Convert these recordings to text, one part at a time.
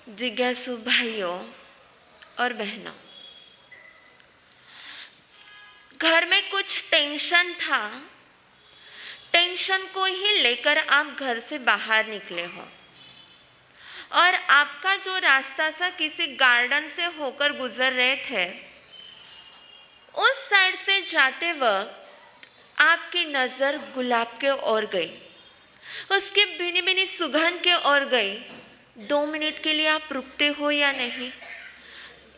जिज्ञासु भाइयों और बहनों, घर में कुछ टेंशन था। टेंशन को ही लेकर आप घर से बाहर निकले हो और आपका जो रास्ता सा किसी गार्डन से होकर गुजर रहे थे, उस साइड से जाते वक्त आपकी नज़र गुलाब के ओर गई, उसकी भीनी भीनी सुगंध के ओर गई। 2 मिनट के लिए आप रुकते हो या नहीं?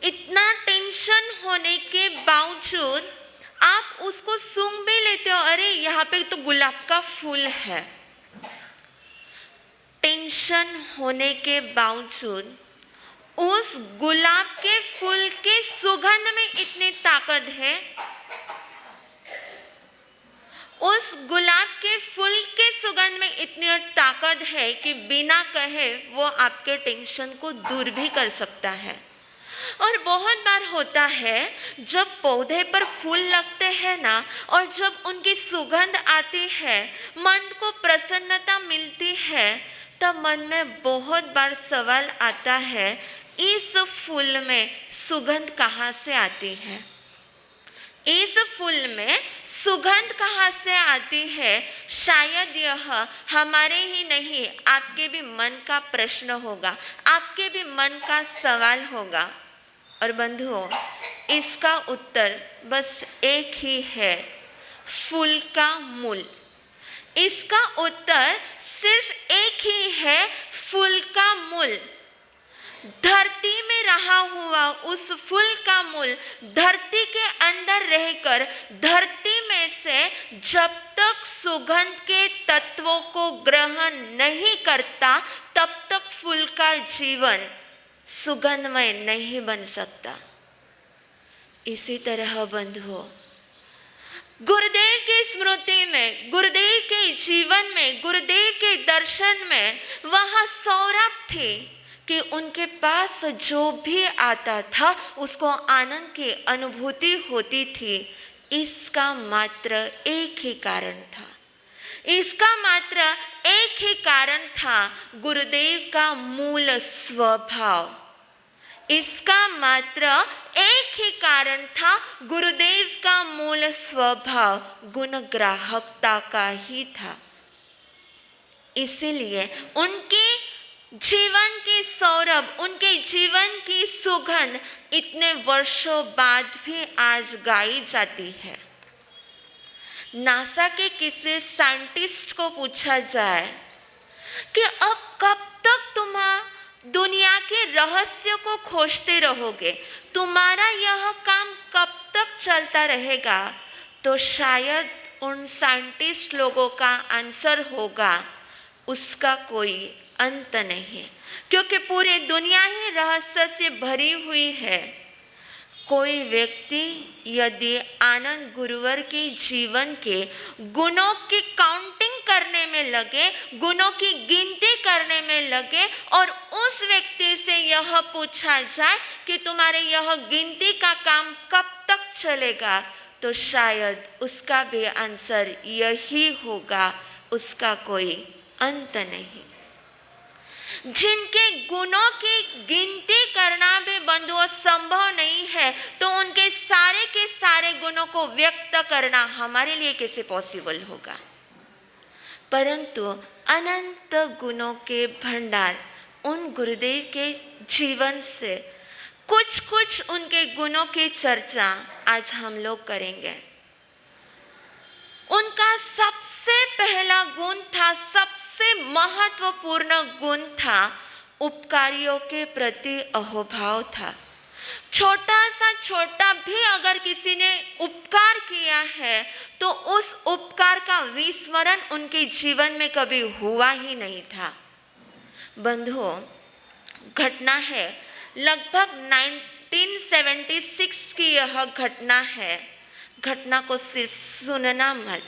इतना टेंशन होने के बावजूद आप उसको सूंघ भी लेते हो, अरे यहाँ पे तो गुलाब का फूल है। टेंशन होने के बावजूद उस गुलाब के फूल के सुगंध में इतनी ताकत है, उस गुलाब के फूल के सुगंध में इतनी ताकत है कि बिना कहे वो आपके टेंशन को दूर भी कर सकता है। और बहुत बार होता है जब पौधे पर फूल लगते हैं ना, और जब उनकी सुगंध आती है, मन को प्रसन्नता मिलती है, तब मन में बहुत बार सवाल आता है, इस फूल में सुगंध कहाँ से आती है? इस फूल में सुगंध कहाँ से आती है? शायद यह हमारे ही नहीं, आपके भी मन का प्रश्न होगा, आपके भी मन का सवाल होगा। और बंधुओं, इसका उत्तर बस एक ही है, फूल का मूल। इसका उत्तर सिर्फ एक ही है, फूल का मूल। धरती में रहा हुआ उस फूल का मूल धरती के अंदर रहकर धरती में से जब तक सुगंध के तत्वों को ग्रहण नहीं करता, तब तक फूल का जीवन सुगंधमय नहीं बन सकता। इसी तरह बंधुओं, गुरुदेव की स्मृति में, गुरुदेव के जीवन में, गुरुदेव के दर्शन में वह सौरभ थी कि उनके पास जो भी आता था उसको आनंद की अनुभूति होती थी। इसका मात्र एक ही कारण था, इसका मात्र एक ही कारण था, गुरुदेव का मूल स्वभाव। इसका मात्र एक ही कारण था, गुरुदेव का मूल स्वभाव गुण ग्राहकता का ही था। इसीलिए उनके जीवन की सौरभ, उनके जीवन की सुगंध इतने वर्षों बाद भी आज गाई जाती है। नासा के किसी साइंटिस्ट को पूछा जाए कि अब कब तक तुम दुनिया के रहस्य को खोजते रहोगे, तुम्हारा यह काम कब तक चलता रहेगा, तो शायद उन साइंटिस्ट लोगों का आंसर होगा, उसका कोई अंत नहीं, क्योंकि पूरी दुनिया ही रहस्य से भरी हुई है। कोई व्यक्ति यदि आनंद गुरुवर के जीवन के गुणों की काउंटिंग करने में लगे, गुणों की गिनती करने में लगे, और उस व्यक्ति से यह पूछा जाए कि तुम्हारे यह गिनती का काम कब तक चलेगा, तो शायद उसका भी आंसर यही होगा, उसका कोई अंत नहीं। जिनके गुणों की गिनती करना भी बंधुओं संभव नहीं है, तो उनके सारे के सारे गुणों को व्यक्त करना हमारे लिए कैसे पॉसिबल होगा? परंतु अनंत गुणों के भंडार उन गुरुदेव के जीवन से कुछ कुछ उनके गुणों की चर्चा आज हम लोग करेंगे। उनका सबसे पहला गुण था, सबसे महत्वपूर्ण गुण था, उपकारियों के प्रति अहोभाव था। छोटा सा छोटा भी अगर किसी ने उपकार किया है तो उस उपकार का विस्मरण उनके जीवन में कभी हुआ ही नहीं था। बंधुओं, घटना है लगभग 1976 की यह घटना है। घटना को सिर्फ सुनना मत,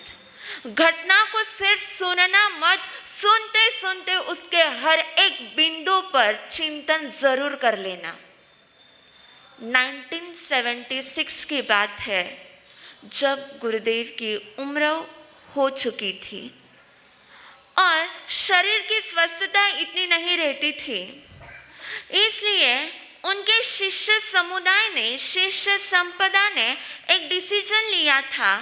घटना को सिर्फ सुनना मत, सुनते सुनते उसके हर एक बिंदु पर चिंतन जरूर कर लेना। 1976 की बात है, जब गुरुदेव की उम्र हो चुकी थी और शरीर की स्वस्थता इतनी नहीं रहती थी। इसलिए उनके शिष्य समुदाय ने, शिष्य संपदा ने एक डिसीजन लिया था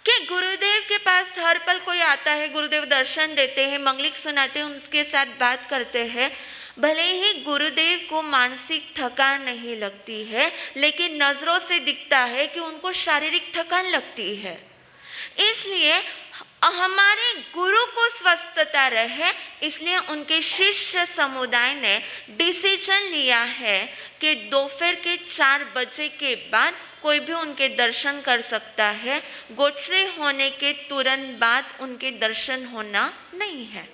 कि गुरुदेव के पास हर पल कोई आता है, गुरुदेव दर्शन देते हैं, मंगलिक सुनाते हैं, उनके साथ बात करते हैं। भले ही गुरुदेव को मानसिक थकान नहीं लगती है, लेकिन नज़रों से दिखता है कि उनको शारीरिक थकान लगती है। इसलिए हमारे गुरु को स्वस्थता रहे, इसलिए उनके शिष्य समुदाय ने डिसीजन लिया है कि दोपहर के 4 बजे के बाद कोई भी उनके दर्शन कर सकता है। गोचरे होने के तुरंत बाद उनके दर्शन होना नहीं है।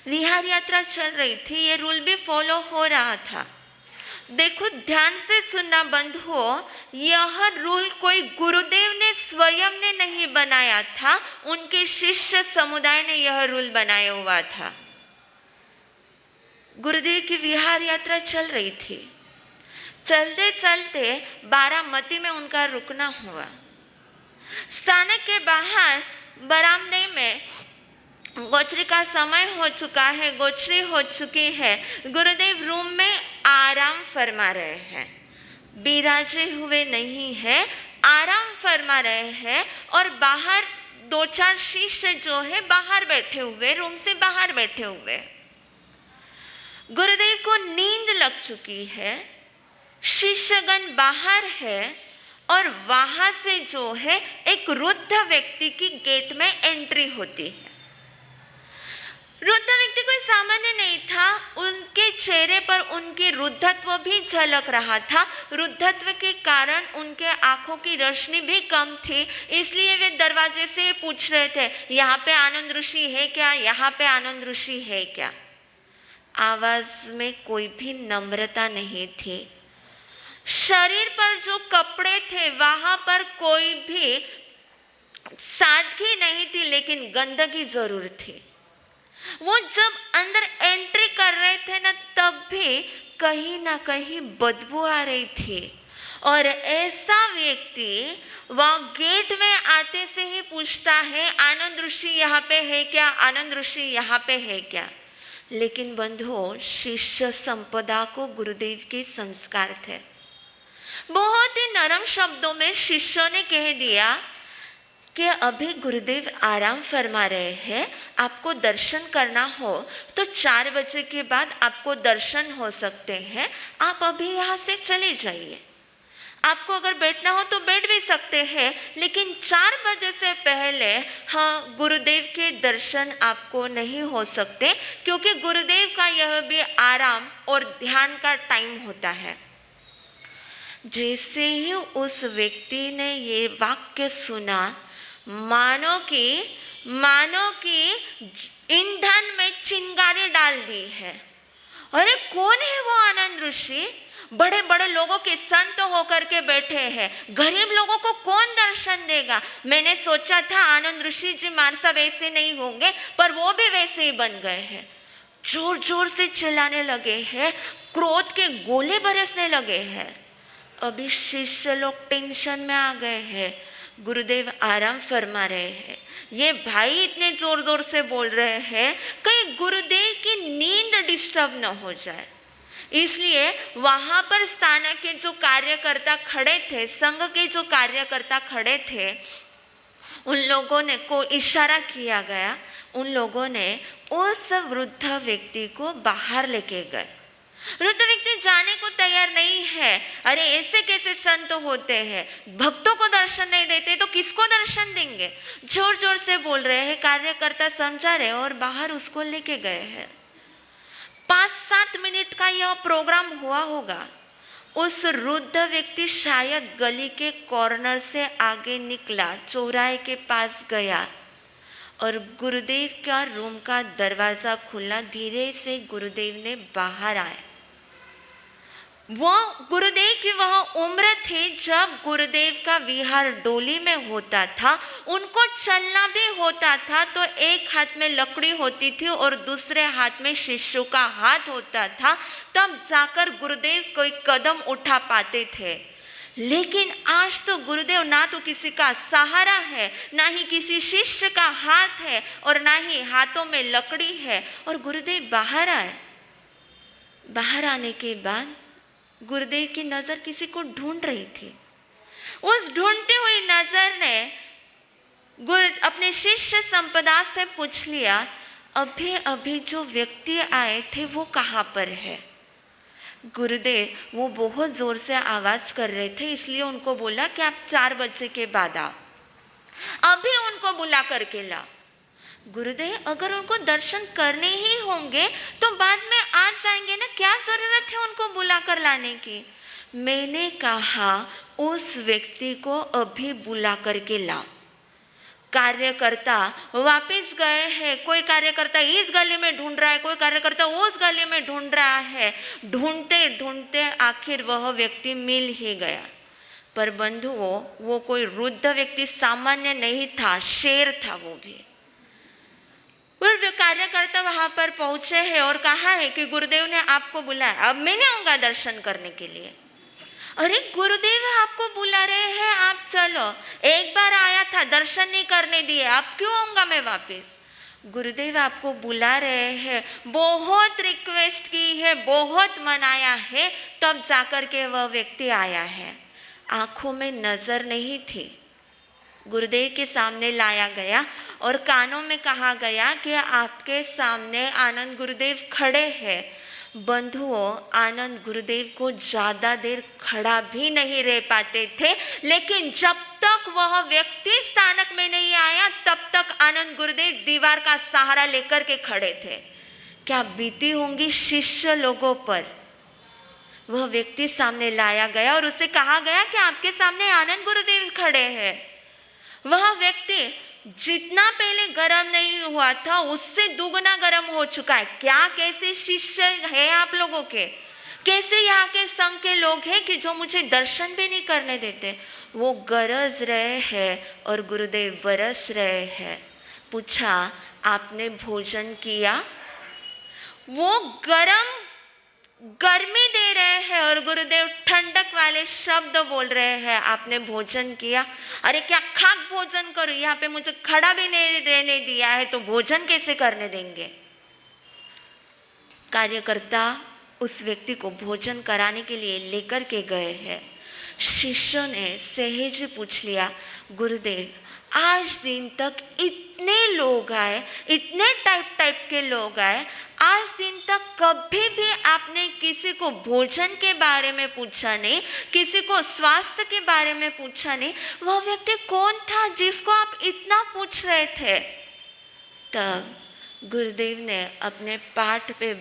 विहार यात्रा चल रही थी, ये रूल भी फॉलो हो रहा था। देखो, ध्यान से सुनना बंद हो, यह रूल कोई गुरुदेव ने स्वयं ने नहीं बनाया था, उनके शिष्य समुदाय ने यह रूल बनाया हुआ था। गुरुदेव की विहार यात्रा चल रही थी। चलते चलते बारामती में उनका रुकना हुआ। स्थानक के बाहर बरामदे में गोचरी का समय हो चुका है, गोचरी हो चुकी है। गुरुदेव रूम में आराम फरमा रहे हैं, बिराजे हुए नहीं है, आराम फरमा रहे हैं। और बाहर 2-4 शिष्य जो है बाहर बैठे हुए, रूम से बाहर बैठे हुए। गुरुदेव को नींद लग चुकी है, शिष्यगण बाहर है और वहां से जो है एक वृद्ध व्यक्ति की गेट में एंट्री होती है। वृद्ध व्यक्ति कोई सामान्य नहीं था, उनके चेहरे पर उनकी वृद्धत्व भी झलक रहा था। वृद्धत्व के कारण उनके आंखों की रोशनी भी कम थी, इसलिए वे दरवाजे से पूछ रहे थे, यहाँ पे आनंद ऋषि है क्या, यहाँ पे आनंद ऋषि है क्या। आवाज में कोई भी नम्रता नहीं थी। शरीर पर जो कपड़े थे वहां पर कोई भी सादगी नहीं थी, लेकिन गंदगी जरूर थी। वो जब अंदर एंट्री कर रहे थे ना, तब भी कहीं ना कहीं बदबू आ रही थी। और ऐसा व्यक्ति वह गेट में आते से ही पूछता है, आनंद ऋषि यहाँ पे है क्या, आनंद ऋषि यहाँ पे है क्या। लेकिन बंधुओं, शिष्य संपदा को गुरुदेव के संस्कार थे। बहुत ही नरम शब्दों में शिष्यों ने कह दिया कि अभी गुरुदेव आराम फरमा रहे हैं, आपको दर्शन करना हो तो 4 बजे के बाद आपको दर्शन हो सकते हैं, आप अभी यहाँ से चले जाइए। आपको अगर बैठना हो तो बैठ भी सकते हैं, लेकिन 4 बजे से पहले हाँ, गुरुदेव के दर्शन आपको नहीं हो सकते, क्योंकि गुरुदेव का यह भी आराम और ध्यान का टाइम होता है। जैसे ही उस व्यक्ति ने ये वाक्य सुना, मानो कि ईंधन में चिंगारी डाल दी है। अरे कौन है वो आनंद ऋषि? बड़े बड़े लोगों के संत होकर के बैठे हैं, गरीब लोगों को कौन दर्शन देगा। मैंने सोचा था आनंद ऋषि जी मानसा वैसे नहीं होंगे, पर वो भी वैसे ही बन गए हैं। जोर जोर से चिल्लाने लगे हैं, क्रोध के गोले बरसने लगे हैं। अभी शिष्य लोग टेंशन में आ गए हैं। गुरुदेव आराम फरमा रहे हैं, ये भाई इतने जोर जोर से बोल रहे हैं, कहीं गुरुदेव की नींद डिस्टर्ब न हो जाए। इसलिए वहाँ पर स्थानक के जो कार्यकर्ता खड़े थे, संघ के जो कार्यकर्ता खड़े थे, उन लोगों ने को इशारा किया गया। उन लोगों ने उस वृद्ध व्यक्ति को बाहर लेके गए। वृद्ध व्यक्ति जाने को तैयार नहीं है। अरे ऐसे कैसे संत होते हैं, भक्तों को दर्शन नहीं देते तो किसको दर्शन देंगे। जोर जोर से बोल रहे हैं, कार्यकर्ता समझा रहे और बाहर उसको लेके गए हैं। 5-7 मिनट का यह प्रोग्राम हुआ होगा। उस वृद्ध व्यक्ति शायद गली के कॉर्नर से आगे निकला, चौराहे के पास गया और गुरुदेव का रूम का दरवाज़ा खुला। धीरे से गुरुदेव ने बाहर आए। वो गुरुदेव की वह उम्र थी जब गुरुदेव का विहार डोली में होता था, उनको चलना भी होता था तो एक हाथ में लकड़ी होती थी और दूसरे हाथ में शिष्यों का हाथ होता था, तब जाकर गुरुदेव कोई कदम उठा पाते थे। लेकिन आज तो गुरुदेव ना तो किसी का सहारा है, ना ही किसी शिष्य का हाथ है और ना ही हाथों में लकड़ी है, और गुरुदेव बाहर आए। बाहर आने के बाद गुरुदेव की नज़र किसी को ढूंढ रही थी। उस ढूंढती हुई नज़र ने अपने शिष्य संपदा से पूछ लिया, अभी अभी जो व्यक्ति आए थे वो कहाँ पर है? गुरुदेव वो बहुत ज़ोर से आवाज़ कर रहे थे, इसलिए उनको बोला कि आप 4 बजे के बाद आओ। अभी उनको बुला करके ला। गुरुदेव अगर उनको दर्शन करने ही होंगे तो बाद में आ जाएंगे ना, क्या ज़रूरत है उनको बुला कर लाने की? मैंने कहा उस व्यक्ति को अभी बुला करके ला। कार्यकर्ता वापस गए हैं, कोई कार्यकर्ता इस गली में ढूंढ रहा है, कोई कार्यकर्ता उस गली में ढूंढ रहा है। ढूंढते ढूंढते आखिर वह व्यक्ति मिल ही गया। पर बंधुओं, वो कोई वृद्ध व्यक्ति सामान्य नहीं था, शेर था वो भी। और कार्यकर्ता वहां पर पहुंचे हैं और कहा है कि गुरुदेव ने आपको बुलाया, अब मैं नहीं आऊंगा दर्शन करने के लिए। अरे गुरुदेव आपको बुला रहे हैं, आप चलो, एक बार आया था दर्शन नहीं करने दिए, अब क्यों आऊंगा मैं वापस? गुरुदेव आपको बुला रहे हैं, बहुत रिक्वेस्ट की है, बहुत मनाया है, तब जाकर के वह व्यक्ति आया है। आंखों में नजर नहीं थी। गुरुदेव के सामने लाया गया और कानों में कहा गया कि आपके सामने आनंद गुरुदेव खड़े हैं। बंधुओं, आनंद गुरुदेव को ज़्यादा देर खड़ा भी नहीं रह पाते थे, लेकिन जब तक वह व्यक्ति स्थानक में नहीं आया तब तक आनंद गुरुदेव दीवार का सहारा लेकर के खड़े थे। क्या बीती होंगी शिष्य लोगों पर? वह व्यक्ति सामने लाया गया और उसे कहा गया कि आपके सामने आनंद गुरुदेव खड़े हैं। वह व्यक्ति जितना पहले गर्म नहीं हुआ था उससे दुगना गर्म हो चुका है। क्या कैसे शिष्य है आप लोगों के? कैसे यहाँ के संघ के लोग हैं कि जो मुझे दर्शन भी नहीं करने देते? वो गरज रहे हैं और गुरुदेव बरस रहे हैं। पूछा, आपने भोजन किया? वो गर्मी दे रहे हैं और गुरुदेव ठंडक वाले शब्द बोल रहे हैं, आपने भोजन किया? अरे क्या खाक भोजन करो, यहाँ पे मुझे खड़ा भी नहीं रहने दिया है तो भोजन कैसे करने देंगे? कार्यकर्ता उस व्यक्ति को भोजन कराने के लिए लेकर के गए हैं। शिष्य ने सहज पूछ लिया, गुरुदेव आज दिन तक इतने लोग आए, इतने टाइप के लोग आए, आज दिन तक कभी भी आपने किसी को भोजन के बारे में पूछा नहीं, किसी को स्वास्थ्य के बारे में पूछा नहीं। वह व्यक्ति कौन था जिसको आप इतना पूछ रहे थे? तब गुरुदेव ने अपने पाठ पे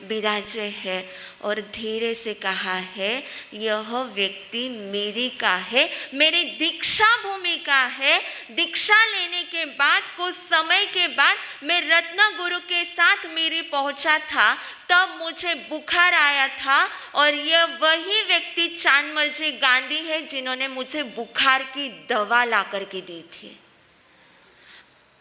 बिराजे है और धीरे से कहा है, यह व्यक्ति मेरी का है, मेरी दीक्षा भूमि का है। दीक्षा लेने के बाद कुछ समय के बाद मैं रत्न गुरु के साथ मेरी पहुंचा था, तब मुझे बुखार आया था और यह वही व्यक्ति चांदमल जी गांधी है जिन्होंने मुझे बुखार की दवा ला करके दी थी।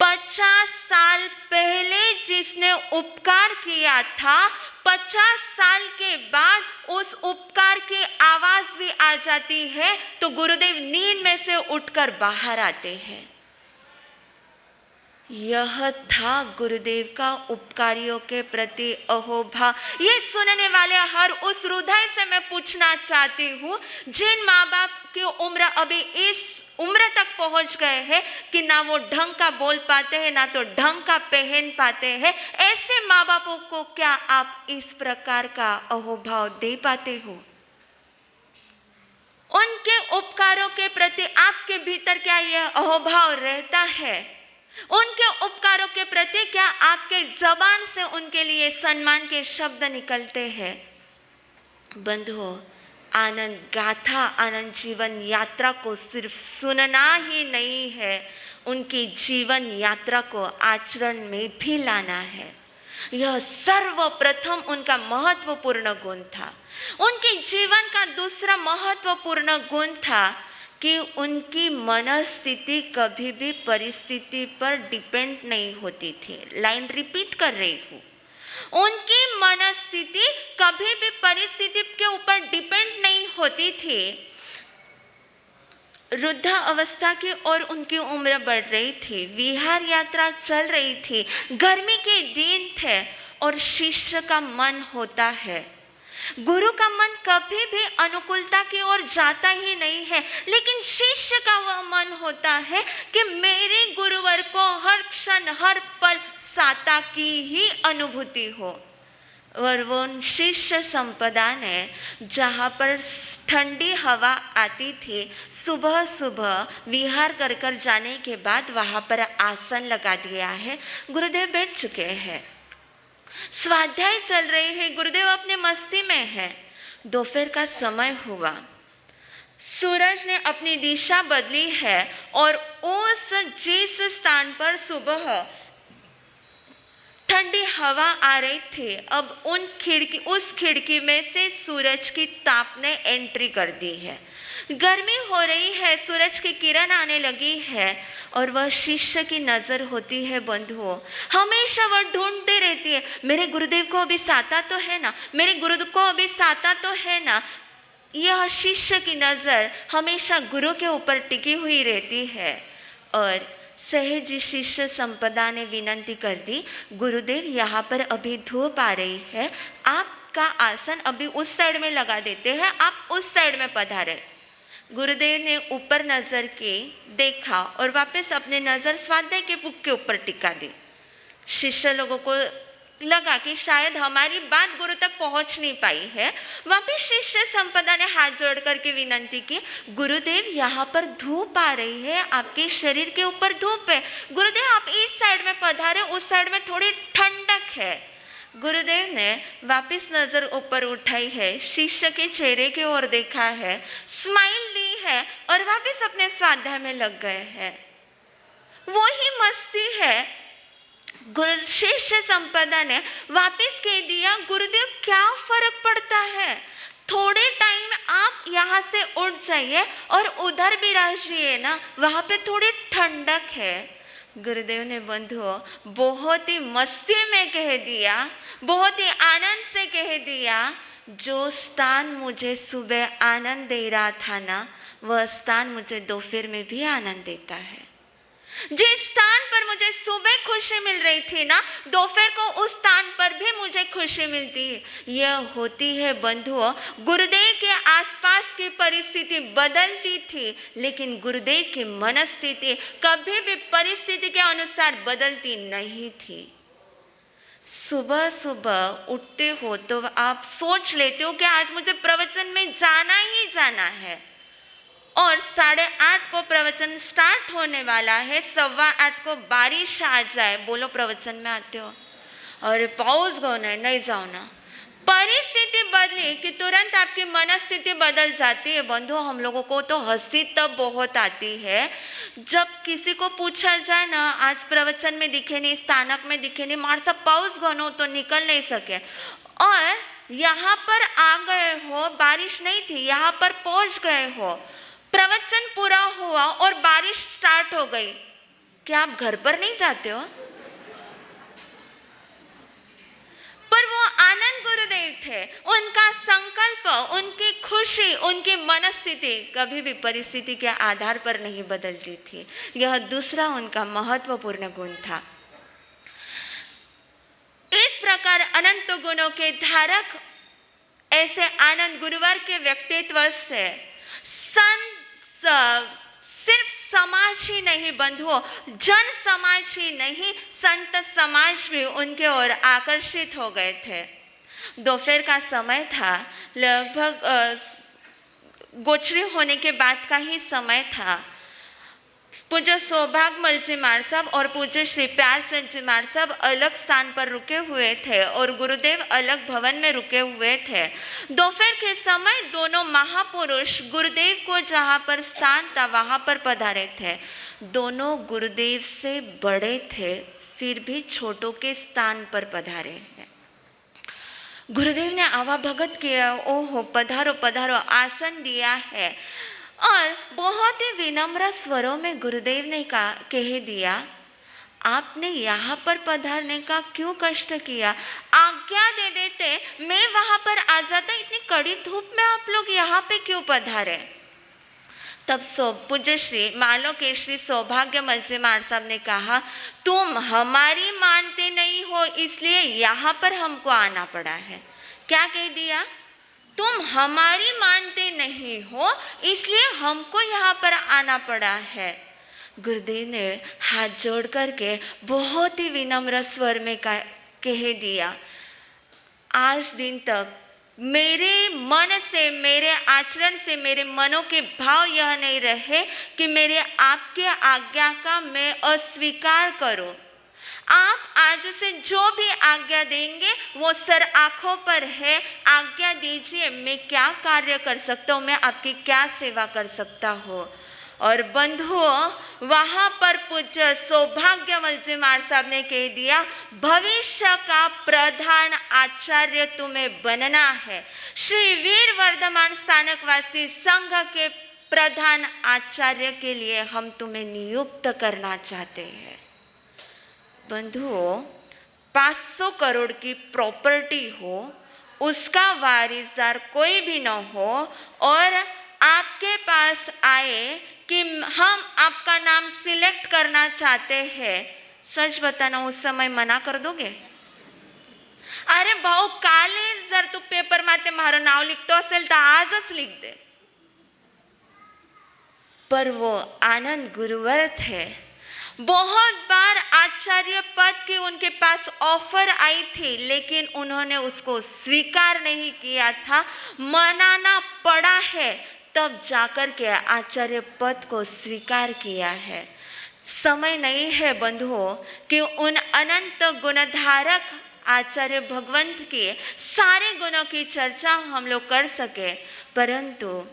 50 साल पहले जिसने उपकार किया था, 50 साल के बाद उस उपकार की आवाज भी आ जाती है तो गुरुदेव नींद में से उठकर बाहर आते हैं। यह था गुरुदेव का उपकारियों के प्रति अहोभाव। ये सुनने वाले हर उस हृदय से मैं पूछना चाहती हूँ, जिन माँ बाप की उम्र अभी इस उम्र तक पहुंच गए हैं कि ना वो ढंग का बोल पाते हैं ना तो ढंग का पहन पाते हैं, ऐसे माँ बापों को क्या आप इस प्रकार का अहोभाव दे पाते हो? उनके उपकारों के प्रति आपके भीतर क्या यह अहोभाव रहता है? उनके उपकारों के प्रति क्या आपके जबान से उनके लिए सम्मान के शब्द निकलते हैं? बंधुओं, आनंद गाथा, आनंद जीवन यात्रा को सिर्फ सुनना ही नहीं है, उनकी जीवन यात्रा को आचरण में भी लाना है। यह सर्वप्रथम उनका महत्वपूर्ण गुण था। उनके जीवन का दूसरा महत्वपूर्ण गुण था कि उनकी मनस्थिति कभी भी परिस्थिति पर डिपेंड नहीं होती थी। लाइन रिपीट कर रही हूँ, उनकी मनस्थिति कभी भी परिस्थिति के ऊपर डिपेंड नहीं होती थी। वृद्ध अवस्था की ओर उनकी उम्र बढ़ रही थी, विहार यात्रा चल रही थी, गर्मी के दिन थे और शिष्य का मन होता है गुरु का मन कभी भी अनुकूलता की ओर जाता ही नहीं है, लेकिन शिष्य का वह मन होता है कि मेरे गुरुवर को हर क्षण हर पल साता की ही अनुभूति हो। और वो शिष्य संपदा ने जहाँ पर ठंडी हवा आती थी, सुबह सुबह विहार कर कर जाने के बाद वहाँ पर आसन लगा दिया है। गुरुदेव बैठ चुके हैं, स्वाध्याय चल रही है, गुरुदेव अपने मस्ती में है। दोपहर का समय हुआ, सूरज ने अपनी दिशा बदली है और उस जिस स्थान पर सुबह ठंडी हवा आ रही थी, अब उस खिड़की में से सूरज की ताप ने एंट्री कर दी है। गर्मी हो रही है, सूरज की किरण आने लगी है और वह शिष्य की नज़र होती है बंधुओं, हमेशा वह ढूंढती रहती है, मेरे गुरुदेव को अभी साता तो है ना, मेरे गुरु को अभी साता तो है ना। यह शिष्य की नज़र हमेशा गुरु के ऊपर टिकी हुई रहती है। और सहज शिष्य संपदा ने विनंती कर दी, गुरुदेव यहाँ पर अभी धूप आ रही है, आपका आसन अभी उस साइड में लगा देते हैं, आप उस साइड में पधारें। गुरुदेव ने ऊपर नज़र की, देखा और वापस अपने नज़र स्वाध्याय के बुक के ऊपर टिका दी। शिष्य लोगों को लगा कि शायद हमारी बात गुरु तक पहुंच नहीं पाई है। वापस शिष्य संपदा ने हाथ जोड़ करके विनंती की, गुरुदेव यहाँ पर धूप आ रही है, आपके शरीर के ऊपर धूप है, गुरुदेव आप इस साइड में पधारे, उस साइड में थोड़ी ठंडक है। गुरुदेव ने वापस नज़र ऊपर उठाई है, शिष्य के चेहरे की ओर देखा है, स्माइल दी है और वापस अपने स्वाध्याय में लग गए हैं। वो ही मस्ती है। गुरु शिष्य संपदा ने वापस कह दिया, गुरुदेव क्या फर्क पड़ता है, थोड़े टाइम आप यहाँ से उठ जाइए और उधर भी रहिए ना, वहाँ पे थोड़ी ठंडक है। गुरुदेव ने बंधुओं बहुत ही मस्ती में कह दिया, बहुत ही आनंद से कह दिया, जो स्थान मुझे सुबह आनंद दे रहा था ना, वह स्थान मुझे दोपहर में भी आनंद देता है। जिस स्थान पर मुझे सुबह खुशी मिल रही थी ना, दोपहर को उस स्थान पर भी मुझे खुशी मिलती है। यह होती है बंधुओं, गुरुदेव के आसपास की परिस्थिति बदलती थी, लेकिन गुरुदेव की मनस्थिति कभी भी परिस्थिति के अनुसार बदलती नहीं थी। सुबह सुबह उठते हो तो आप सोच लेते हो कि आज मुझे प्रवचन में जाना ही जाना है, और 8:30 को प्रवचन स्टार्ट होने वाला है, 8:15 को बारिश आ जाए, बोलो प्रवचन में आते हो, अरे पाउस गो नहीं जाओ ना। परिस्थिति बदली कि तुरंत आपकी मनस्थिति बदल जाती है। बंधु हम लोगों को तो हंसी तब बहुत आती है जब किसी को पूछा जाए ना, आज प्रवचन में दिखे नहीं, स्थानक में दिखे नहीं, मार सब पाउस गो तो निकल नहीं सके, और यहाँ पर आ गए हो, बारिश नहीं थी, यहाँ पर पहुँच गए हो, प्रवचन पूरा हुआ और बारिश स्टार्ट हो गई, क्या आप घर पर नहीं जाते हो? पर वो आनंद गुरुदेव थे, उनका संकल्प, उनकी खुशी, उनकी मनस्थिति कभी भी परिस्थिति के आधार पर नहीं बदलती थी। यह दूसरा उनका महत्वपूर्ण गुण था। इस प्रकार अनंत गुणों के धारक ऐसे आनंद गुरुवर के व्यक्तित्व से सिर्फ समाज ही नहीं बंधुओं, जन समाज ही नहीं, संत समाज भी उनके ओर आकर्षित हो गए थे। दोपहर का समय था, लगभग गोचरी होने के बाद का ही समय था। पूज्य सौभाग्यमल जी महाराज साहब और पूज्य श्री प्यारचंद जी महाराज साहब अलग स्थान पर रुके हुए थे और गुरुदेव अलग भवन में रुके हुए थे। दोपहर के समय दोनों महापुरुष गुरुदेव को जहाँ पर स्थान था वहाँ पर पधारे थे। दोनों गुरुदेव से बड़े थे, फिर भी छोटों के स्थान पर पधारे हैं। गुरुदेव ने आवा भगत किया, ओहो पधारो पधारो, आसन दिया है, और बहुत ही विनम्र स्वरों में गुरुदेव ने कह दिया, आपने यहाँ पर पधारने का क्यों कष्ट किया, आज्ञा दे देते मैं वहाँ पर आ जाता, इतनी कड़ी धूप में आप लोग यहाँ पे क्यों पधारे। तब पूज्य श्री मालो के श्री सौभाग्यमल जी महाराज साहब ने कहा, तुम हमारी मानते नहीं हो इसलिए यहाँ पर हमको आना पड़ा है। क्या कह दिया, तुम हमारी मानते नहीं हो, इसलिए हमको यहाँ पर आना पड़ा है। गुरुदेव ने हाथ जोड़ करके बहुत ही विनम्र स्वर में कह दिया, आज दिन तक मेरे मन से, मेरे आचरण से, मेरे मनों के भाव यह नहीं रहे कि मेरे आपके आज्ञा का मैं अस्वीकार करूं। आप आज से जो भी आज्ञा देंगे वो सर आंखों पर है। आज्ञा दीजिए, मैं क्या कार्य कर सकता हूँ, मैं आपकी क्या सेवा कर सकता हूँ। और बंधुओं, वहाँ पर पूज्य सौभाग्यवल जी महाराज साहब ने कह दिया, भविष्य का प्रधान आचार्य तुम्हें बनना है। श्री वीर वर्धमान स्थानकवासी संघ के प्रधान आचार्य के लिए हम तुम्हें नियुक्त करना चाहते हैं। बंधुओं, 500 करोड़ की प्रॉपर्टी हो, उसका वारिसदार कोई भी न हो, और आपके पास आए कि हम आपका नाम सिलेक्ट करना चाहते हैं, सच बताना उस समय मना कर दोगे? अरे भाऊ, काले जर तू पेपर माते मारो नाव लिखतो असेल तर आजच लिख दे। पर वो आनंद गुरुवर थे। बहुत बार आचार्य पद की उनके पास ऑफर आई थी, लेकिन उन्होंने उसको स्वीकार नहीं किया था, मनाना पड़ा है, तब जाकर के आचार्य पद को स्वीकार किया है। समय नहीं है बंधुओं कि उन अनंत गुणधारक आचार्य भगवंत के सारे गुणों की चर्चा हम लोग कर सके, परंतु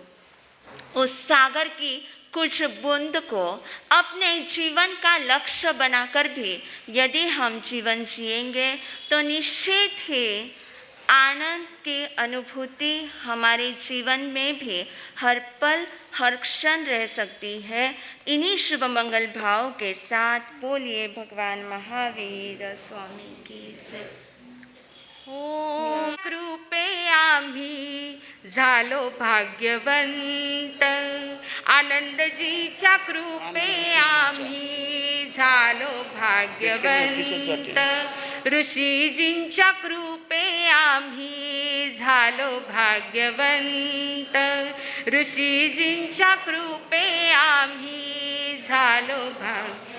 उस सागर की कुछ बूंद को अपने जीवन का लक्ष्य बनाकर भी यदि हम जीवन जिएंगे तो निश्चित ही आनंद की अनुभूति हमारे जीवन में भी हर पल हर क्षण रह सकती है। इन्हीं शुभ मंगल भाव के साथ बोलिए भगवान महावीर स्वामी की जय। ओ कृपे आम्ही झालो भाग्यवंत, आनंदजीच्या कृपे आम्ही झालो भाग्यवंत, ऋषीजींच्या कृपे आम्ही झालो भाग्यवंत, ऋषीजींच्या कृपे आम्ही झालो भाग्यवंत।